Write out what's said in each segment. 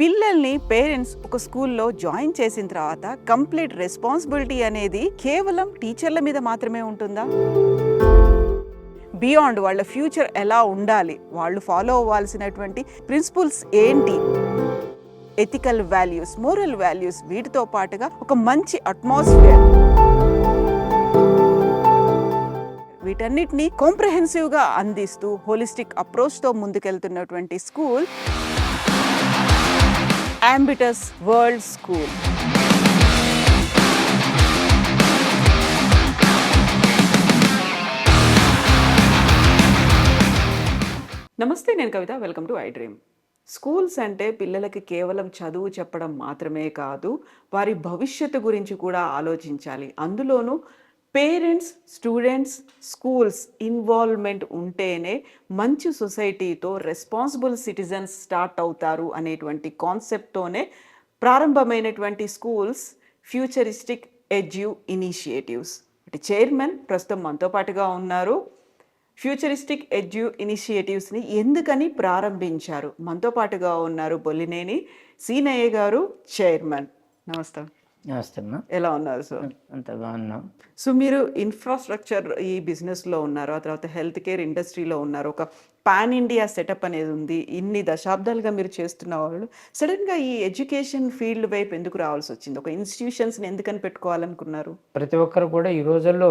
పిల్లల్ని పేరెంట్స్ ఒక స్కూల్లో జాయిన్ చేసిన తర్వాత కంప్లీట్ రెస్పాన్సిబిలిటీ అనేది కేవలం టీచర్ల మీద మాత్రమే ఉంటుందా? బియాండ్ వాళ్ళ ఫ్యూచర్ ఎలా ఉండాలి, వాళ్ళు ఫాలో అవ్వాల్సినటువంటి ప్రిన్సిపల్స్ ఏంటి, ఎథికల్ వాల్యూస్, మోరల్ వాల్యూస్, వీటితో పాటుగా ఒక మంచి అట్మాస్ఫియర్, వీటన్నిటిని కాంప్రహెన్సివ్గా అందిస్తూ హోలిస్టిక్ అప్రోచ్తో ముందుకెళ్తున్నటువంటి స్కూల్ Ambitus World School. నమస్తే, నేను Kavitha. Welcome to I dream. Schools అంటే పిల్లలకి కేవలం చదువు చెప్పడం మాత్రమే కాదు, వారి భవిష్యత్తు గురించి కూడా ఆలోచించాలి. అందులోనూ పేరెంట్స్, స్టూడెంట్స్, స్కూల్స్ ఇన్వాల్వ్మెంట్ ఉంటేనే మంచి సొసైటీతో రెస్పాన్సిబుల్ సిటిజన్స్ స్టార్ట్ అవుతారు అనేటువంటి కాన్సెప్ట్తోనే ప్రారంభమైనటువంటి schools futuristic edu initiatives. Chairman ప్రస్తుతం మనతో పాటుగా ఉన్నారు. ఫ్యూచరిస్టిక్ ఎడ్యు ఇనిషియేటివ్స్ని ఎందుకని ప్రారంభించారు? మనతో పాటుగా ఉన్నారు బొల్లినేని సీనయ్య గారు, చైర్మన్. నమస్తే. నమస్తే అమ్మా. ఎలా ఉన్నారు సార్? అంత బాగున్నాం. సో మీరు ఇన్ఫ్రాస్ట్రక్చర్ ఈ బిజినెస్లో ఉన్నారు, ఆ తర్వాత హెల్త్ కేర్ ఇండస్ట్రీలో ఉన్నారు, ఒక పాన్ ఇండియా సెటప్ అనేది ఉంది. ఇన్ని దశాబ్దాలుగా మీరు చేస్తున్న వాళ్ళు సడన్గా ఈ ఎడ్యుకేషన్ ఫీల్డ్ వైపు ఎందుకు రావాల్సి వచ్చింది? ఒక ఇన్స్టిట్యూషన్స్ని ఎందుకని పెట్టుకోవాలనుకున్నారు? ప్రతి ఒక్కరు కూడా ఈ రోజుల్లో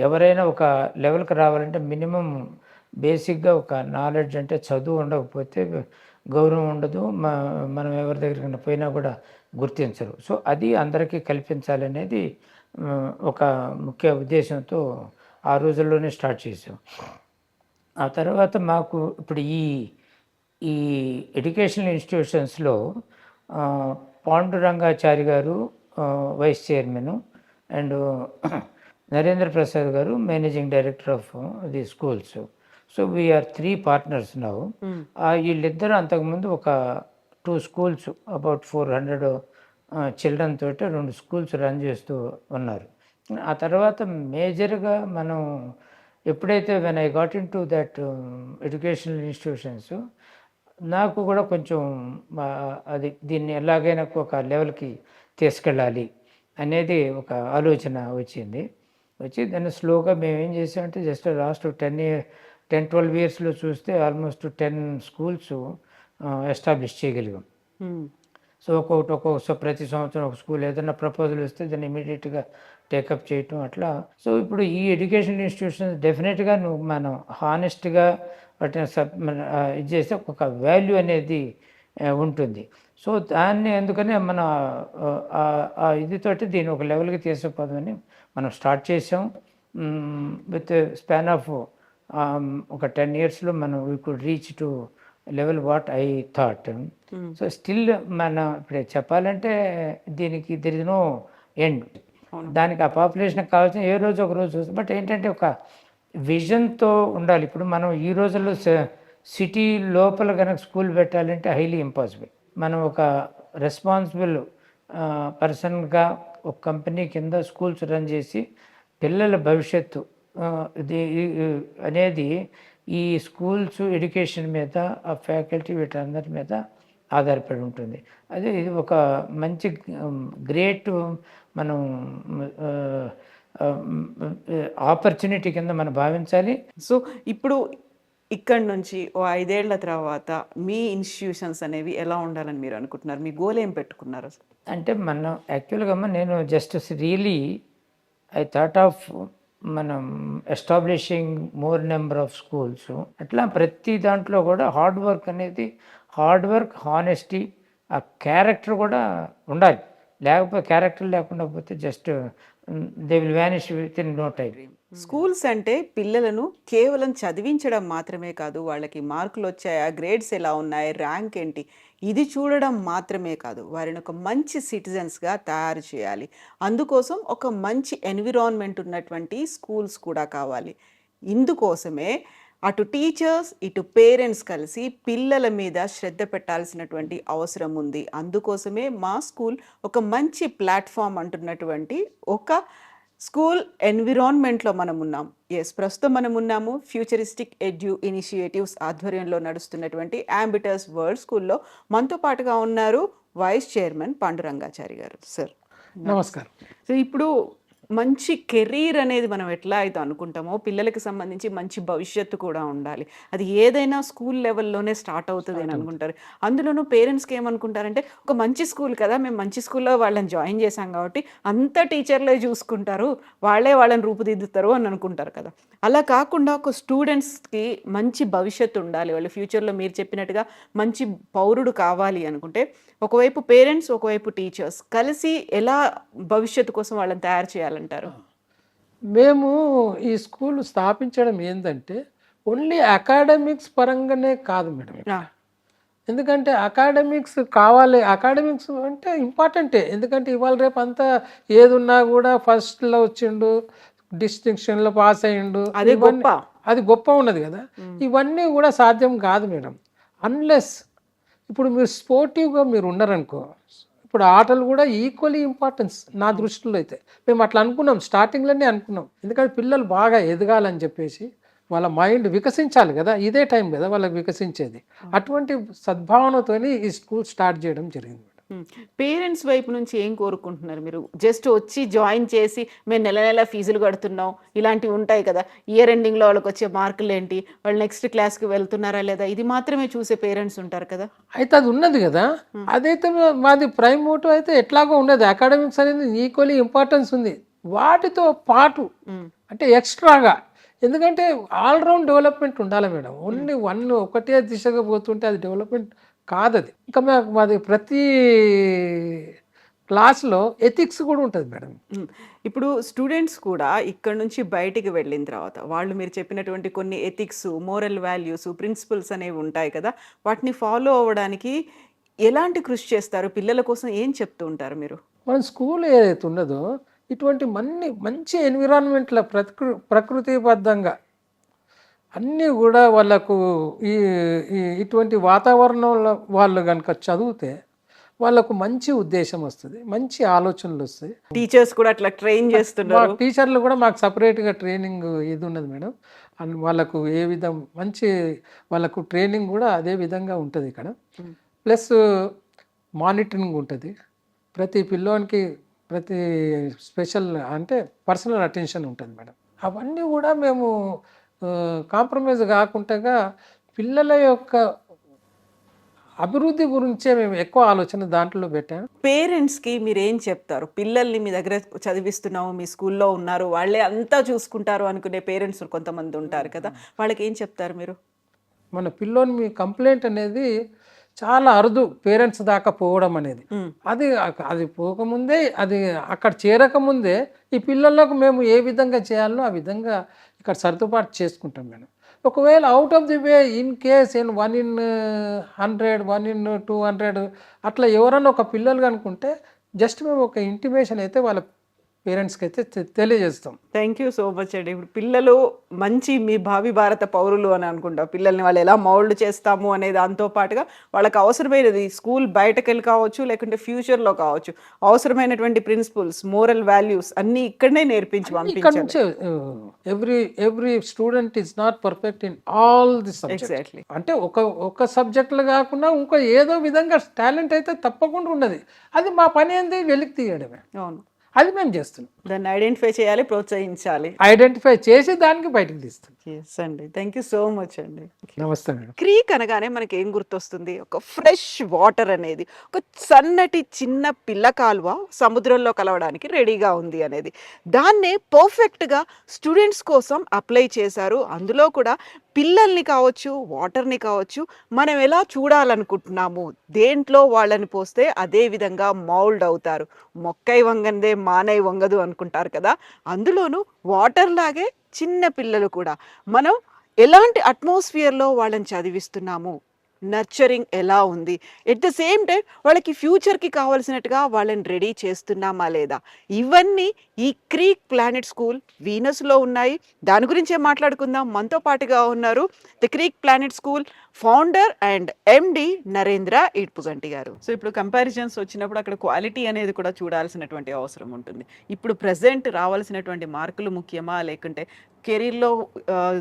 ఎవరైనా ఒక లెవెల్కి రావాలంటే మినిమం బేసిక్గా ఒక నాలెడ్జ్, అంటే చదువు ఉండకపోతే గౌరవం ఉండదు, మనం ఎవరి దగ్గరికి పోయినా కూడా గుర్తించరు. సో అది అందరికీ కల్పించాలనేది ఒక ముఖ్య ఉద్దేశంతో ఆ రోజుల్లోనే స్టార్ట్ చేసాం. ఆ తర్వాత మాకు ఇప్పుడు ఈ ఎడ్యుకేషనల్ ఇన్స్టిట్యూషన్స్లో పాండురంగాచారి గారు vice chairman and Narendra Prasad గారు managing director of the schools. So we are 3 partners now. వీళ్ళిద్దరూ అంతకుముందు ఒక 2 స్కూల్స్, అబౌట్ 400 చిల్డ్రన్ తోటి 2 స్కూల్స్ రన్ చేస్తూ ఉన్నారు. ఆ తర్వాత మేజర్గా మనం ఎప్పుడైతే when I got in to that educational institutions, నాకు కూడా కొంచెం అది దీన్ని ఎలాగైనా ఒక లెవెల్కి తీసుకెళ్ళాలి అనేది ఒక ఆలోచన వచ్చి దాన్ని స్లోగా మేము ఏం చేసామంటే జస్ట్ లాస్ట్ 10-12 ఇయర్స్లో చూస్తే ఆల్మోస్ట్ 10 స్కూల్స్ ఎస్టాబ్లిష్ చేయగలిగాం. సో ఒక్కొక్క ప్రతి సంవత్సరం ఒక స్కూల్ ఏదైనా ప్రపోజల్ వస్తే దాన్ని ఇమీడియట్గా టేకప్ చేయటం అట్లా. సో ఇప్పుడు ఈ ఎడ్యుకేషన్ ఇన్స్టిట్యూషన్స్ డెఫినెట్గా మనం హానెస్ట్గా వాటిని ఇది చేస్తే ఒక వాల్యూ అనేది ఉంటుంది. సో దాన్ని ఎందుకని మన ఇదితోటి దీన్ని ఒక లెవెల్కి తీసుకుపోదామని మనం స్టార్ట్ చేసాం. విత్ స్పాన్ ఆఫ్ ఒక 10 ఇయర్స్లో మనం we could reach to level what I thought. So still మనం ఇప్పుడు చెప్పాలంటే దీనికి దెర్ ఇస్ నో ఎండ్. దానికి ఆ పాపులేషన్ కావాల్సిన ఏ రోజు ఒక రోజు. బట్ ఏంటంటే ఒక విజన్తో ఉండాలి. ఇప్పుడు మనం ఈ రోజుల్లో సిటీ లోపల కనుక స్కూల్ పెట్టాలంటే హైలీ ఇంపాసిబుల్. మనం ఒక రెస్పాన్సిబుల్ పర్సన్గా ఒక కంపెనీ కింద స్కూల్స్ రన్ చేసి పిల్లల భవిష్యత్తు ఇది అనేది ఈ స్కూల్స్ ఎడ్యుకేషన్ మీద, ఆ ఫ్యాకల్టీ వీటందరి మీద ఆధారపడి ఉంటుంది. అదే ఇది ఒక మంచి గ్రేట్ మనం ఆపర్చునిటీ కింద మనం భావించాలి. సో ఇప్పుడు ఇక్కడ నుంచి ఓ 5 ఏళ్ల తర్వాత మీ ఇన్స్టిట్యూషన్స్ అనేవి ఎలా ఉండాలని మీరు అనుకుంటున్నారు? మీ గోల్ ఏం పెట్టుకున్నారు? అంటే మనం యాక్చువల్గా నేను just really I thought of మనం establishing more number of schools. అట్లా ప్రతి దాంట్లో కూడా హార్డ్ వర్క్, హానెస్టీ, ఆ క్యారెక్టర్ కూడా ఉండాలి. లేకపోతే క్యారెక్టర్ లేకుండా పోతే just they will vanish within no time. Schools అంటే పిల్లలను కేవలం చదివించడం మాత్రమే కాదు, వాళ్ళకి మార్కులు వచ్చాయా, గ్రేడ్స్ ఎలా ఉన్నాయి, ర్యాంక్ ఏంటి, ఇది చూడడం మాత్రమే కాదు, వారిని ఒక మంచి సిటిజన్స్గా తయారు చేయాలి. అందుకోసం ఒక మంచి ఎన్విరాన్మెంట్ ఉన్నటువంటి స్కూల్స్ కూడా కావాలి. ఇందుకోసమే అటు టీచర్స్, ఇటు పేరెంట్స్ కలిసి పిల్లల మీద శ్రద్ధ పెట్టాల్సినటువంటి అవసరం ఉంది. అందుకోసమే మా స్కూల్ ఒక మంచి ప్లాట్ఫామ్ అంటున్నటువంటి ఒక స్కూల్ ఎన్విరాన్మెంట్లో మనం ఉన్నాం. ప్రస్తుతం మనం ఉన్నాము ఫ్యూచరిస్టిక్ ఎడ్యు ఇనిషియేటివ్స్ ఆధ్వర్యంలో నడుస్తున్నటువంటి యాంబిటస్ వరల్డ్ స్కూల్లో. మనతో పాటుగా ఉన్నారు వైస్ చైర్మన్ పాండురంగాచారి గారు. సార్ నమస్కారం. సో ఇప్పుడు మంచి కెరీర్ అనేది మనం ఎట్లా అయితే అనుకుంటామో పిల్లలకి సంబంధించి మంచి భవిష్యత్తు కూడా ఉండాలి. అది ఏదైనా స్కూల్ లెవెల్లోనే స్టార్ట్ అవుతుంది అని అనుకుంటారు. అందులోనూ పేరెంట్స్కి ఏమనుకుంటారంటే ఒక మంచి స్కూల్ కదా, మేము మంచి స్కూల్లో వాళ్ళని జాయిన్ చేశాం కాబట్టి అంతా టీచర్లే చూసుకుంటారు, వాళ్ళని రూపుదిద్దుతారు అని అనుకుంటారు కదా. అలా కాకుండా ఒక స్టూడెంట్స్కి మంచి భవిష్యత్తు ఉండాలి, వాళ్ళు ఫ్యూచర్లో మీరు చెప్పినట్టుగా మంచి పౌరుడు కావాలి అనుకుంటే ఒకవైపు పేరెంట్స్, ఒకవైపు టీచర్స్ కలిసి ఎలా భవిష్యత్తు కోసం వాళ్ళని తయారు చేయాలంటారు? మేము ఈ స్కూల్ స్థాపించడం ఏంటంటే ఓన్లీ అకాడమిక్స్ పరంగానే కాదు మేడం. ఎందుకంటే అకాడమిక్స్ కావాలి, అకాడమిక్స్ అంటే ఇంపార్టెంటే. ఎందుకంటే ఇవాళ రేపు అంతా ఏదున్నా కూడా ఫస్ట్లో వచ్చిండు, డిస్టింక్షన్లో పాస్ అయ్యిండు, అది గొప్ప ఉన్నది కదా. ఇవన్నీ కూడా సాధ్యం కాదు మేడం. అన్లెస్ ఇప్పుడు మీరు స్పోర్టివ్గా మీరు ఉన్నారనుకో, ఇప్పుడు ఆటలు కూడా ఈక్వల్లీ ఇంపార్టెన్స్ నా దృష్టిలో అయితే. మేము అట్లా అనుకున్నాం, స్టార్టింగ్లోనే అనుకున్నాం. ఎందుకంటే పిల్లలు బాగా ఎదగాలని చెప్పేసి, వాళ్ళ మైండ్ వికసించాలి కదా, ఇదే టైం కదా వాళ్ళకి వికసించేది. అటువంటి సద్భావనతోని ఈ స్కూల్ స్టార్ట్ చేయడం జరిగింది. పేరెంట్స్ వైపు నుంచి ఏం కోరుకుంటున్నారు మీరు? జస్ట్ వచ్చి జాయిన్ చేసి మేము నెల నెల ఫీజులు కడుతున్నాం ఇలాంటివి ఉంటాయి కదా, ఇయర్ ఎండింగ్లో వాళ్ళకి వచ్చే మార్కులు ఏంటి, వాళ్ళు నెక్స్ట్ క్లాస్కి వెళ్తున్నారా లేదా, ఇది మాత్రమే చూసే పేరెంట్స్ ఉంటారు కదా. అయితే అది ఉన్నది కదా, అదైతే మాది ప్రైమ్ మోటివ్ అయితే ఎట్లాగో ఉన్నది. అకాడమిక్స్ అనేది ఈక్వల్లీ ఇంపార్టెన్స్ ఉంది, వాటితో పాటు అంటే ఎక్స్ట్రాగా. ఎందుకంటే ఆల్రౌండ్ డెవలప్మెంట్ ఉండాలి మేడం. ఓన్లీ ఒకటే దిశగా పోతుంటే అది డెవలప్మెంట్ కాదు. అది ఇంకా మాది ప్రతి క్లాస్లో ఎథిక్స్ కూడా ఉంటుంది మేడం. ఇప్పుడు స్టూడెంట్స్ కూడా ఇక్కడ నుంచి బయటికి వెళ్ళిన తర్వాత వాళ్ళు మీరు చెప్పినటువంటి కొన్ని ఎథిక్స్, మోరల్ వాల్యూస్, ప్రిన్సిపల్స్ అనేవి ఉంటాయి కదా, వాటిని ఫాలో అవ్వడానికి ఎలాంటి కృషి చేస్తారు? పిల్లల కోసం ఏం చెప్తూ ఉంటారు మీరు? మన స్కూల్ ఏదైతే ఉన్నదో ఇటువంటి మంచి ఎన్విరాన్మెంట్లో ప్రకృతిబద్ధంగా అన్నీ కూడా వాళ్ళకు ఇటువంటి వాతావరణంలో వాళ్ళు కనుక చదివితే వాళ్ళకు మంచి ఉద్దేశం వస్తుంది, మంచి ఆలోచనలు వస్తాయి. టీచర్స్ కూడా అట్లా ట్రైన్ చేస్తున్నారు. టీచర్లు కూడా మాకు సపరేట్గా ట్రైనింగ్ ఇది ఉన్నది మేడం. వాళ్ళకు ఏ విధం మంచి వాళ్ళకు ట్రైనింగ్ కూడా అదే విధంగా ఉంటుంది ఇక్కడ. ప్లస్ మానిటరింగ్ ఉంటుంది, ప్రతి పిల్లోనికి ప్రతి స్పెషల్ అంటే పర్సనల్ అటెన్షన్ ఉంటుంది మేడం. అవన్నీ కూడా మేము కాంప్రమైజ్ కాకుండా పిల్లల యొక్క అభివృద్ధి గురించే మేము ఎక్కువ ఆలోచన దాంట్లో పెట్టాము. పేరెంట్స్కి మీరు ఏం చెప్తారు? పిల్లల్ని మీ దగ్గర చదివిస్తున్నాము, మీ స్కూల్లో ఉన్నారు, వాళ్ళే అంతా చూసుకుంటారు అనుకునే పేరెంట్స్ కొంతమంది ఉంటారు కదా, వాళ్ళకి ఏం చెప్తారు మీరు? మన పిల్లోని మీ కంప్లైంట్ అనేది చాలా అరుదు పేరెంట్స్ దాకా పోవడం అనేది. అది పోకముందే, అది అక్కడ చేరకముందే ఈ పిల్లలకు మేము ఏ విధంగా చేయాలో ఆ విధంగా ఇక్కడ సర్దుబాటు చేసుకుంటాం మేడం. ఒకవేళ out of the way in case 1 in 100, 1 in 200 అట్లా ఎవరన్నా ఒక పిల్లలు అనుకుంటే జస్ట్ మేము ఒక ఇంటిమేషన్ అయితే వాళ్ళ పేరెంట్స్కి అయితే తెలియజేస్తాం. థ్యాంక్ యూ సో మచ్ అండి. ఇప్పుడు పిల్లలు మంచి మీ భావి భారత పౌరులు అని అనుకుంటా. పిల్లల్ని వాళ్ళు ఎలా మౌల్డ్ చేస్తాము అనే దాంతో పాటుగా వాళ్ళకి అవసరమైనది స్కూల్ బయటకు వెళ్ళి కావచ్చు, లేకుంటే ఫ్యూచర్లో కావచ్చు, అవసరమైనటువంటి ప్రిన్సిపల్స్, మోరల్ వాల్యూస్ అన్నీ ఇక్కడనే నేర్పించి పంపించాలి. Every student is not perfect in all the subjects. అంటే ఒక సబ్జెక్టులు కాకుండా ఇంకో ఏదో విధంగా టాలెంట్ అయితే తప్పకుండా ఉన్నది. అది మా పని ఏంది, వెలికి తీయడమే. అవును, అది మేము చేస్తున్నాం. దాన్ని ఐడెంటిఫై చేయాలి, ప్రోత్సహించాలి, ఐడెంటిఫై చేసి దానికి బయటకు తీస్తాం. ఎస్ అండి, థ్యాంక్ యూ సో మచ్ అండి. నమస్తే మేడం. క్రీక్ అనగానే మనకి ఏం గుర్తొస్తుంది? ఒక ఫ్రెష్ వాటర్ అనేది, ఒక సన్నటి చిన్న పిల్ల కాలువ సముద్రంలో కలవడానికి రెడీగా ఉంది అనేది. దాన్నే పర్ఫెక్ట్గా స్టూడెంట్స్ కోసం అప్లై చేశారు. అందులో కూడా పిల్లల్ని కావచ్చు, వాటర్ని కావచ్చు, మనం ఎలా చూడాలనుకుంటున్నాము, దేంట్లో వాళ్ళని పోస్తే అదే విధంగా మౌల్డ్ అవుతారు. మొక్కై వంగందే మానై వంగదు అనుకుంటారు కదా, అందులోనూ వాటర్ లాగే చిన్న పిల్లలు కూడా మనం ఎలాంటి అట్మాస్ఫియర్లో వాళ్ళని చదివిస్తున్నాము, నర్చరింగ్ ఎలా ఉంది, ఎట్ ద సేమ్ టైం వాళ్ళకి ఫ్యూచర్కి కావాల్సినట్టుగా వాళ్ళని రెడీ చేస్తున్నామా లేదా, ఇవన్నీ ఈ క్రీక్ ప్లానెట్ స్కూల్ వీనస్లో ఉన్నాయి. దాని గురించే మాట్లాడుకుందాం. మనతో పాటుగా ఉన్నారు the Creek Planet school founder and MD Narendra Idupuganti గారు. సో ఇప్పుడు కంపారిజన్స్ వచ్చినప్పుడు అక్కడ క్వాలిటీ అనేది కూడా చూడాల్సినటువంటి అవసరం ఉంటుంది. ఇప్పుడు ప్రజెంట్ రావాల్సినటువంటి మార్కులు ముఖ్యమా, లేకుంటే కెరీర్లో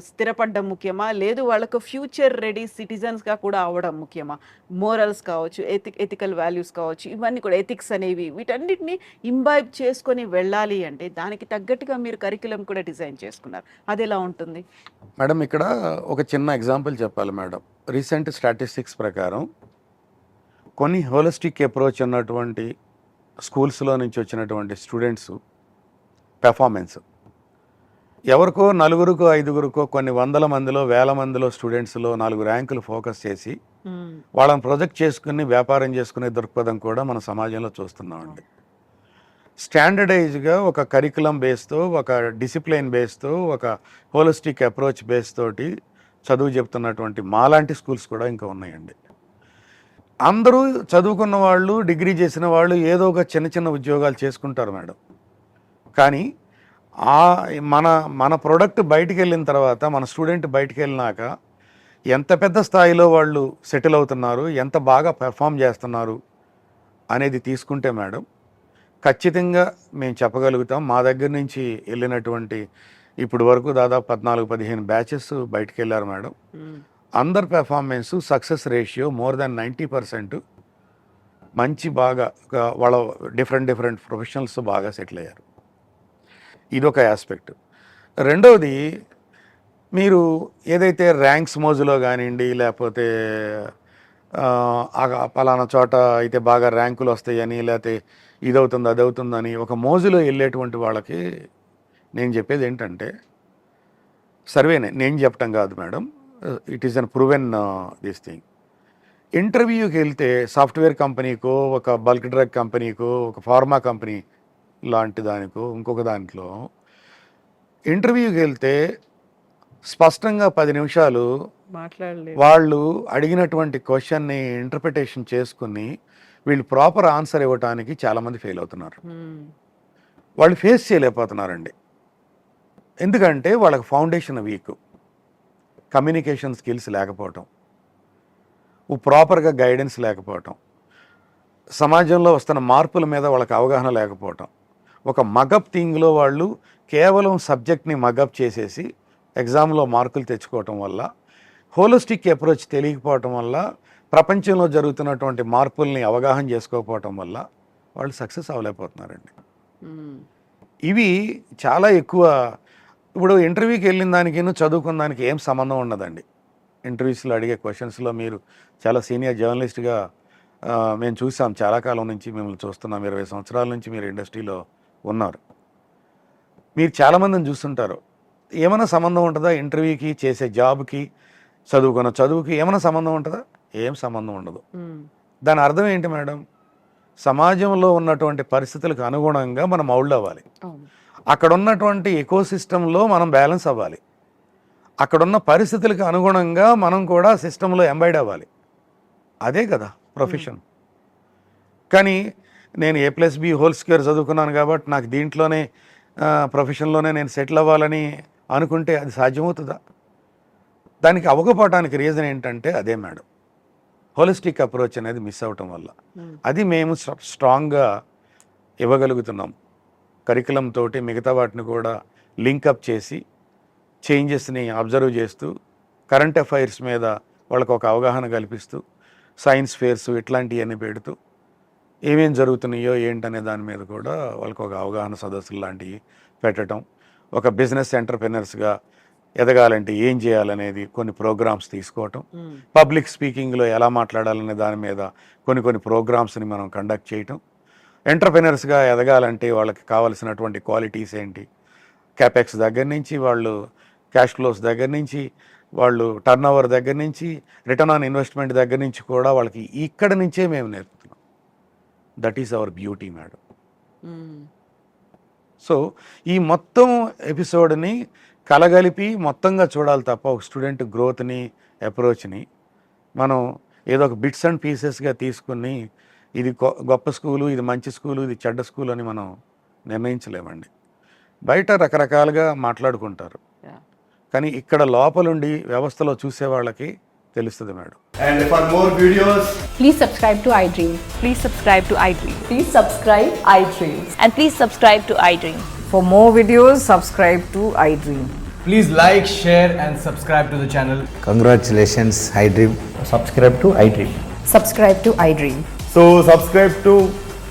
స్థిరపడడం ముఖ్యమా, లేదు వాళ్ళకు ఫ్యూచర్ రెడీ సిటిజన్స్గా కూడా అవ్వడం ముఖ్యమా, మోరల్స్ కావచ్చు, ఎథికల్ వాల్యూస్ కావచ్చు, ఇవన్నీ కూడా ఎథిక్స్ అనేవి వీటన్నిటిని ఇంబైబ్ చేసుకొని వెళ్ళాలి అంటే దానికి తగ్గట్టుగా మీరు కరికులం కూడా డిజైన్ చేసుకున్నారు. అది ఎలా ఉంటుంది మేడం? ఇక్కడ ఒక చిన్న ఎగ్జాంపుల్ చెప్పాలి మేడం. రీసెంట్ స్టాటిస్టిక్స్ ప్రకారం కొన్ని హోలిస్టిక్ అప్రోచ్ ఉన్నటువంటి స్కూల్స్లో నుంచి వచ్చినటువంటి స్టూడెంట్స్ పెర్ఫార్మెన్స్ ఎవరికో నలుగురికో ఐదుగురికో కొన్ని వందల మందిలో వేల మందిలో స్టూడెంట్స్లో 4 ర్యాంకులు ఫోకస్ చేసి వాళ్ళని ప్రొజెక్ట్ చేసుకుని వ్యాపారం చేసుకునే దృక్పథం కూడా మన సమాజంలో చూస్తున్నామండి. స్టాండర్డైజ్గా ఒక కరికులం బేస్తో, ఒక డిసిప్లిన్ బేస్తో, ఒక హోలిస్టిక్ అప్రోచ్ బేస్ తోటి చదువు చెప్తున్నటువంటి మాలాంటి స్కూల్స్ కూడా ఇంకా ఉన్నాయండి. అందరూ చదువుకున్న వాళ్ళు, డిగ్రీ చేసిన వాళ్ళు ఏదో ఒక చిన్న చిన్న ఉద్యోగాలు చేసుకుంటారు మేడం. కానీ మన ప్రోడక్ట్ బయటికి వెళ్ళిన తర్వాత, మన స్టూడెంట్ బయటికి వెళ్ళినాక ఎంత పెద్ద స్థాయిలో వాళ్ళు సెటిల్ అవుతున్నారు, ఎంత బాగా పెర్ఫామ్ చేస్తున్నారు అనేది తీసుకుంటే మేడం ఖచ్చితంగా మేము చెప్పగలుగుతాం. మా దగ్గర నుంచి వెళ్ళినటువంటి ఇప్పుడు వరకు దాదాపు 14-15 బ్యాచెస్ బయటికి వెళ్ళారు మేడం. అందర్ performance success ratio more than 90%. మంచి బాగా వాళ్ళ డిఫరెంట్ ప్రొఫెషనల్స్ బాగా సెటిల్ అయ్యారు. ఇదొక ఆస్పెక్ట్. రెండవది, మీరు ఏదైతే ర్యాంక్స్ మోజులో కానివ్వండి, లేకపోతే పలానా చోట అయితే బాగా ర్యాంకులు వస్తాయని, లేకపోతే ఇదవుతుంది అదవుతుందని ఒక మోజులో వెళ్ళేటువంటి వాళ్ళకి నేను చెప్పేది ఏంటంటే, సర్వేనే నేను చెప్పటం కాదు madam, it is an proven this thing. ఇంటర్వ్యూకి వెళ్తే సాఫ్ట్వేర్ కంపెనీకో, ఒక బల్క్ డ్రగ్ కంపెనీకో, ఒక ఫార్మా కంపెనీ లాంటి దానికో, ఇంకొక దాంట్లో ఇంటర్వ్యూకి వెళ్తే స్పష్టంగా 10 నిమిషాలు వాళ్ళు అడిగినటువంటి క్వశ్చన్ని ఇంటర్ప్రిటేషన్ చేసుకుని వీళ్ళు ప్రాపర్ ఆన్సర్ ఇవ్వడానికి చాలామంది ఫెయిల్ అవుతున్నారు. వాళ్ళు ఫేస్ చేయలేకపోతున్నారండి. ఎందుకంటే వాళ్ళకి ఫౌండేషన్ వీక్, కమ్యూనికేషన్ స్కిల్స్ లేకపోవటం, ప్రాపర్గా గైడెన్స్ లేకపోవటం, సమాజంలో వస్తున్న మార్పుల మీద వాళ్ళకి అవగాహన లేకపోవటం, ఒక మగప్ థింగ్లో వాళ్ళు కేవలం సబ్జెక్ట్ని మగప్ చేసేసి ఎగ్జామ్లో మార్కులు తెచ్చుకోవటం వల్ల, హోలిస్టిక్ అప్రోచ్ తెలియకపోవటం వల్ల, ప్రపంచంలో జరుగుతున్నటువంటి మార్పుల్ని అవగాహన చేసుకోకపోవటం వల్ల వాళ్ళు సక్సెస్ అవ్వలేకపోతున్నారండి. ఇవి చాలా ఎక్కువ. ఇప్పుడు ఇంటర్వ్యూకి వెళ్ళిన దానికి చదువుకున్న దానికి ఏం సంబంధం ఉండదండి. ఇంటర్వ్యూస్లో అడిగే క్వశ్చన్స్లో మీరు చాలా సీనియర్ జర్నలిస్ట్గా మేము చూసాం, చాలా కాలం నుంచి మిమ్మల్ని చూస్తున్నాం, 20 సంవత్సరాల నుంచి మీరు ఇండస్ట్రీలో ఉన్నారు. మీరు చాలామందిని చూస్తుంటారు. ఏమైనా సంబంధం ఉంటుందా ఇంటర్వ్యూకి, చేసే జాబ్కి, చదువుకున్న చదువుకి ఏమైనా సంబంధం ఉంటుందా? ఏం సంబంధం ఉండదు. దాని అర్థం ఏంటి మేడం? సమాజంలో ఉన్నటువంటి పరిస్థితులకు అనుగుణంగా మనం మౌల్డ్ అవ్వాలి. అక్కడ ఉన్నటువంటి ఎకోసిస్టంలో మనం బ్యాలెన్స్ అవ్వాలి. అక్కడున్న పరిస్థితులకు అనుగుణంగా మనం కూడా సిస్టంలో ఎంబైడ్ అవ్వాలి. అదే కదా ప్రొఫెషన్. కానీ నేను A+B² చదువుకున్నాను కాబట్టి నాకు దీంట్లోనే ప్రొఫెషన్లోనే నేను సెటిల్ అవ్వాలని అనుకుంటే అది సాధ్యమవుతుందా? దానికి అవ్వకపోవటానికి రీజన్ ఏంటంటే అదే మేడం, హోలిస్టిక్ అప్రోచ్ అనేది మిస్ అవటం వల్ల. అది మేము స్ట్రాంగ్గా ఇవ్వగలుగుతున్నాం. కరికులం తోటి మిగతా వాటిని కూడా లింకప్ చేసి, చేంజెస్ని అబ్జర్వ్ చేస్తూ, కరెంట్ అఫైర్స్ మీద వాళ్ళకు ఒక అవగాహన కల్పిస్తూ, సైన్స్ ఫేర్స్ ఇట్లాంటివన్నీ పెడుతూ, ఏమేం జరుగుతున్నాయో ఏంటనే దాని మీద కూడా వాళ్ళకు ఒక అవగాహన సదస్సులు లాంటివి పెట్టడం, ఒక బిజినెస్ ఎంటర్ప్రెనర్స్గా ఎదగాలంటే ఏం చేయాలనేది కొన్ని ప్రోగ్రామ్స్ తీసుకోవటం, పబ్లిక్ స్పీకింగ్లో ఎలా మాట్లాడాలనే దాని మీద కొన్ని ప్రోగ్రామ్స్ని మనం కండక్ట్ చేయటం, ఎంటర్ప్రెనర్స్గా ఎదగాలంటే వాళ్ళకి కావాల్సినటువంటి క్వాలిటీస్ ఏంటి, క్యాపెక్స్ దగ్గర నుంచి, వాళ్ళు క్యాష్ ఫ్లోస్ దగ్గర నుంచి, వాళ్ళు టర్న్ ఓవర్ దగ్గర నుంచి, రిటర్న్ ఆన్ ఇన్వెస్ట్మెంట్ దగ్గర నుంచి కూడా వాళ్ళకి ఇక్కడ నుంచే మేము నేర్పుతున్నాం. That is our beauty madam. So ఈ మొత్తం ఎపిసోడ్ని కలగలిపి మొత్తంగా చూడాలి తప్ప ఒక స్టూడెంట్ గ్రోత్ని, అప్రోచ్ని మనం ఏదో ఒక బిట్స్ అండ్ పీసెస్గా తీసుకుని ఇది గొప్ప స్కూలు, ఇది మంచి స్కూలు, ఇది చెడ్డ స్కూలు అని మనం నిర్ణయించలేమండి. బయట రకరకాలుగా మాట్లాడుకుంటారు, కానీ ఇక్కడ లోపలుండి వ్యవస్థలో చూసే వాళ్ళకి తెలుస్తుంది madam. And for more videos, Please subscribe to iDream. Please subscribe to iDream. Please subscribe iDream. And please subscribe to iDream. For more videos, subscribe to iDream. please like, share and subscribe to the channel. Congratulations, iDream. Subscribe to iDream. Subscribe to iDream. So subscribe to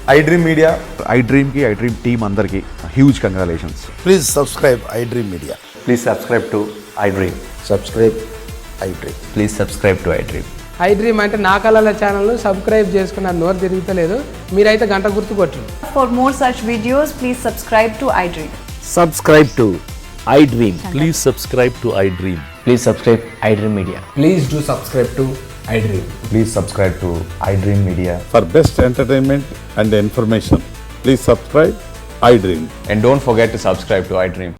iDream Media. iDream ki iDream team andarki huge congratulations. Please subscribe iDream Media. Please subscribe to iDream. Subscribe iDream. Please subscribe to iDream. iDream అంటే నా కళల ఛానల్ను subscribe చేసుకున్న నోరు తిరుగుతలేదు, మీరైతే గంట గుర్తు కొట్టండి. For more such videos, please subscribe to iDream. Subscribe to iDream. Please subscribe to iDream. Please subscribe iDream Media. Please do subscribe to iDream. Please subscribe to iDream Media. For best entertainment and information, please subscribe iDream. And don't forget to subscribe to iDream.